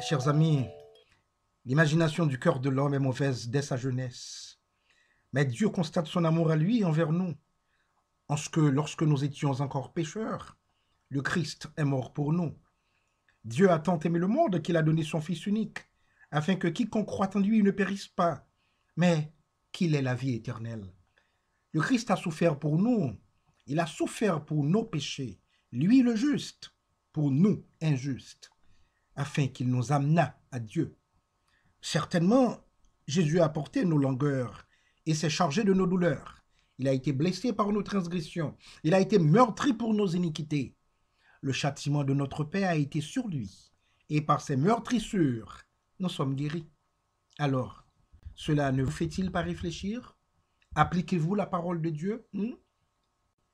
Chers amis, l'imagination du cœur de l'homme est mauvaise dès sa jeunesse. Mais Dieu constate son amour à lui envers nous, en ce que lorsque nous étions encore pécheurs, le Christ est mort pour nous. Dieu a tant aimé le monde qu'il a donné son Fils unique, afin que quiconque croit en lui ne périsse pas, mais qu'il ait la vie éternelle. Le Christ a souffert pour nous, il a souffert pour nos péchés, lui le juste, pour nous injustes, afin qu'il nous amenât à Dieu. Certainement, Jésus a porté nos langueurs et s'est chargé de nos douleurs. Il a été blessé par nos transgressions. Il a été meurtri pour nos iniquités. Le châtiment de notre paix a été sur lui. Et par ses meurtrissures, nous sommes guéris. Alors, cela ne vous fait-il pas réfléchir? Appliquez-vous la parole de Dieu?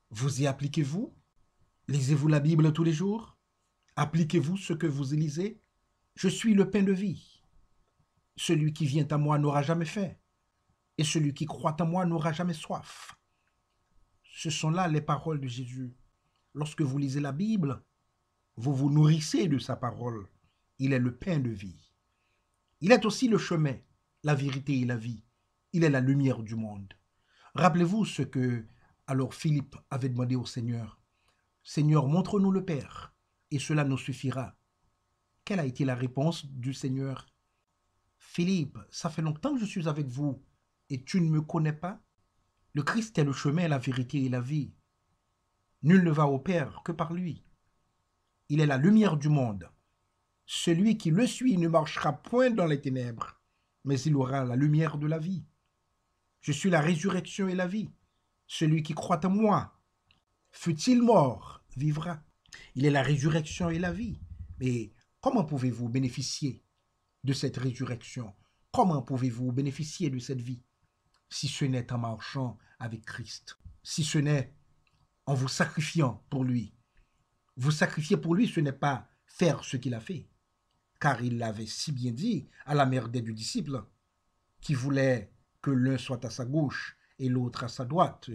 Vous y appliquez-vous? Lisez-vous la Bible tous les jours? Appliquez-vous ce que vous y lisez? Je suis le pain de vie. Celui qui vient à moi n'aura jamais faim, et celui qui croit en moi n'aura jamais soif. Ce sont là les paroles de Jésus. Lorsque vous lisez la Bible, vous vous nourrissez de sa parole. Il est le pain de vie. Il est aussi le chemin, la vérité et la vie. Il est la lumière du monde. Rappelez-vous ce que alors Philippe avait demandé au Seigneur. Seigneur, montre-nous le Père, et cela nous suffira. Quelle a été la réponse du Seigneur? Philippe, ça fait longtemps que je suis avec vous et tu ne me connais pas? Le Christ est le chemin, la vérité et la vie. Nul ne va au Père que par lui. Il est la lumière du monde. Celui qui le suit ne marchera point dans les ténèbres, mais il aura la lumière de la vie. Je suis la résurrection et la vie. Celui qui croit en moi, fût-il mort, vivra. Il est la résurrection et la vie. Mais comment pouvez-vous bénéficier de cette résurrection? Comment pouvez-vous bénéficier de cette vie si ce n'est en marchant avec Christ, si ce n'est en vous sacrifiant pour lui? Vous sacrifier pour lui, ce n'est pas faire ce qu'il a fait, car il l'avait si bien dit à la mère des deux disciples qui voulaient que l'un soit à sa gauche et l'autre à sa droite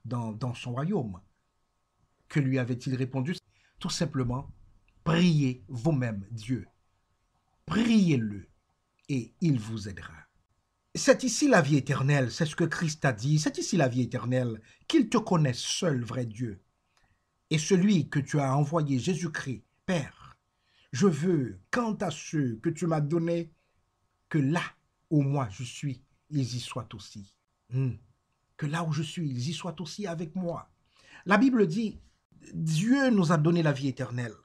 dans son royaume. Que lui avait-il répondu? Tout simplement, priez vous-même Dieu. Priez-le et il vous aidera. C'est ici la vie éternelle, c'est ce que Christ a dit, c'est ici la vie éternelle, qu'il te connaisse seul, vrai Dieu, et celui que tu as envoyé, Jésus-Christ. Père, je veux, quant à ceux que tu m'as donnés, que là où moi je suis, ils y soient aussi. Que là où je suis, ils y soient aussi avec moi. La Bible dit, Dieu nous a donné la vie éternelle,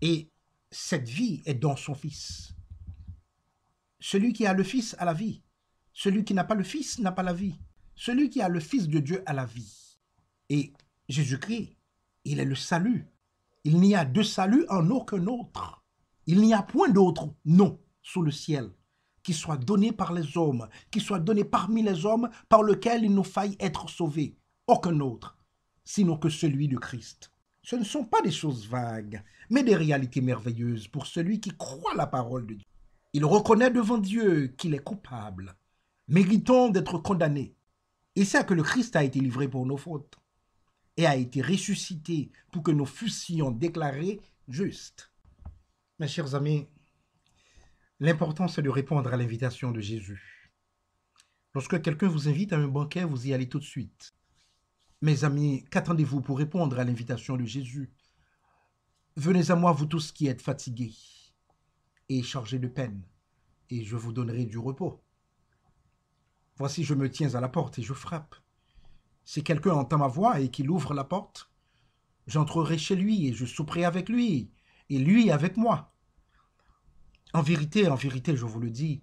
et cette vie est dans son Fils. Celui qui a le Fils a la vie. Celui qui n'a pas le Fils n'a pas la vie. Celui qui a le Fils de Dieu a la vie. Et Jésus-Christ, il est le salut. Il n'y a de salut en aucun autre. Il n'y a point d'autre nom sous le ciel qui soit donné par les hommes, qui soit donné parmi les hommes par lequel il nous faille être sauvés. Aucun autre, sinon que celui de Christ. Ce ne sont pas des choses vagues, mais des réalités merveilleuses pour celui qui croit la parole de Dieu. Il reconnaît devant Dieu qu'il est coupable, méritant d'être condamné. Il sait que le Christ a été livré pour nos fautes et a été ressuscité pour que nous fussions déclarés justes. Mes chers amis, l'important c'est de répondre à l'invitation de Jésus. Lorsque quelqu'un vous invite à un banquet, vous y allez tout de suite. Mes amis, qu'attendez-vous pour répondre à l'invitation de Jésus? Venez à moi, vous tous qui êtes fatigués et chargés de peine, et je vous donnerai du repos. Voici, je me tiens à la porte et je frappe. Si quelqu'un entend ma voix et qu'il ouvre la porte, j'entrerai chez lui et je souperai avec lui, et lui avec moi. En vérité, je vous le dis,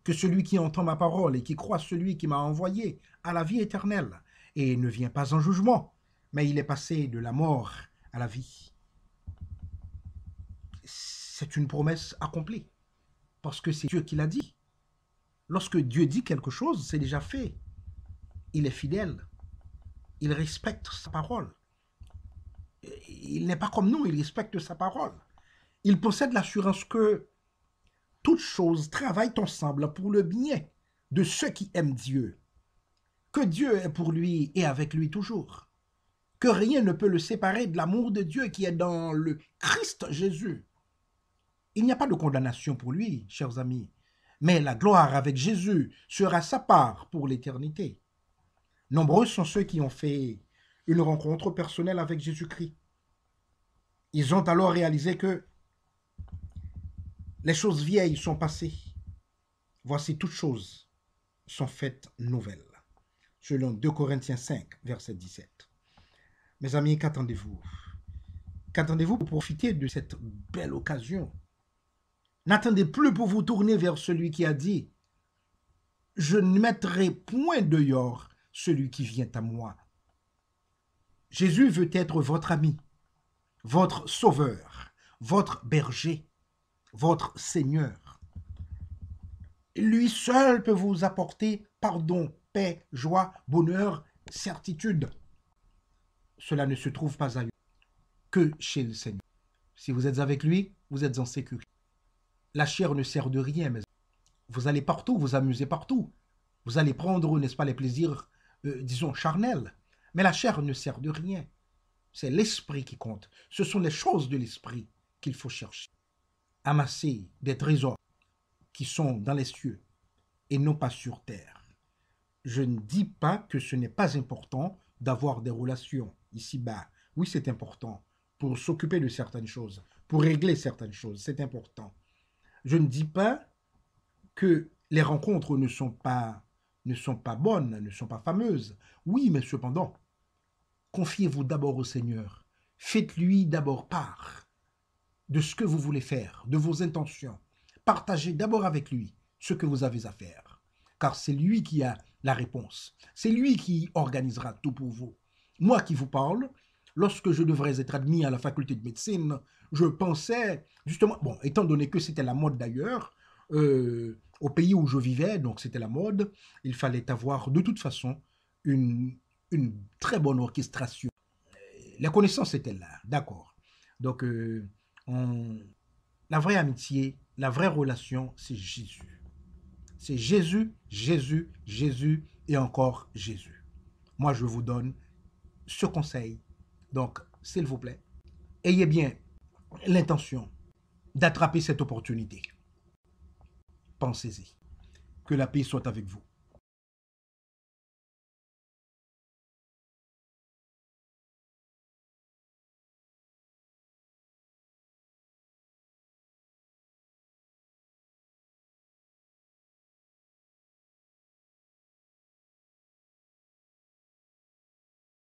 que celui qui entend ma parole et qui croit celui qui m'a envoyé a la vie éternelle, et ne vient pas en jugement, mais il est passé de la mort à la vie. C'est une promesse accomplie, parce que c'est Dieu qui l'a dit. Lorsque Dieu dit quelque chose, c'est déjà fait. Il est fidèle. Il respecte sa parole. Il n'est pas comme nous, il respecte sa parole. Il possède l'assurance que toutes choses travaillent ensemble pour le bien de ceux qui aiment Dieu. Que Dieu est pour lui et avec lui toujours. Que rien ne peut le séparer de l'amour de Dieu qui est dans le Christ Jésus. Il n'y a pas de condamnation pour lui, chers amis, mais la gloire avec Jésus sera sa part pour l'éternité. Nombreux sont ceux qui ont fait une rencontre personnelle avec Jésus-Christ. Ils ont alors réalisé que les choses vieilles sont passées. Voici toutes choses sont faites nouvelles. Selon 2 Corinthiens 5, verset 17. Mes amis, qu'attendez-vous? Qu'attendez-vous pour profiter de cette belle occasion? N'attendez plus pour vous tourner vers celui qui a dit « Je ne mettrai point dehors celui qui vient à moi ». Jésus veut être votre ami, votre sauveur, votre berger, votre Seigneur. Lui seul peut vous apporter pardon, paix, joie, bonheur, certitude. Cela ne se trouve pas ailleurs que chez le Seigneur. Si vous êtes avec lui, vous êtes en sécurité. La chair ne sert de rien, mais vous allez partout, vous amusez partout. Vous allez prendre, n'est-ce pas, les plaisirs, disons, charnels. Mais la chair ne sert de rien. C'est l'esprit qui compte. Ce sont les choses de l'esprit qu'il faut chercher. Amasser des trésors qui sont dans les cieux et non pas sur terre. Je ne dis pas que ce n'est pas important d'avoir des relations ici-bas. Oui, c'est important pour s'occuper de certaines choses, pour régler certaines choses, c'est important. Je ne dis pas que les rencontres ne sont pas bonnes, ne sont pas fameuses. Oui, mais cependant, confiez-vous d'abord au Seigneur. Faites-lui d'abord part de ce que vous voulez faire, de vos intentions. Partagez d'abord avec lui ce que vous avez à faire, car c'est lui qui a la réponse. C'est lui qui organisera tout pour vous. Moi qui vous parle, lorsque je devrais être admis à la faculté de médecine, je pensais, justement, bon, étant donné que c'était la mode d'ailleurs, au pays où je vivais, donc c'était la mode, il fallait avoir de toute façon une très bonne orchestration. Les connaissances étaient là, d'accord. Donc, la vraie amitié, la vraie relation, c'est Jésus. C'est Jésus, Jésus, Jésus et encore Jésus. Moi, je vous donne ce conseil. Donc, s'il vous plaît, ayez bien l'intention d'attraper cette opportunité. Pensez-y. Que la paix soit avec vous.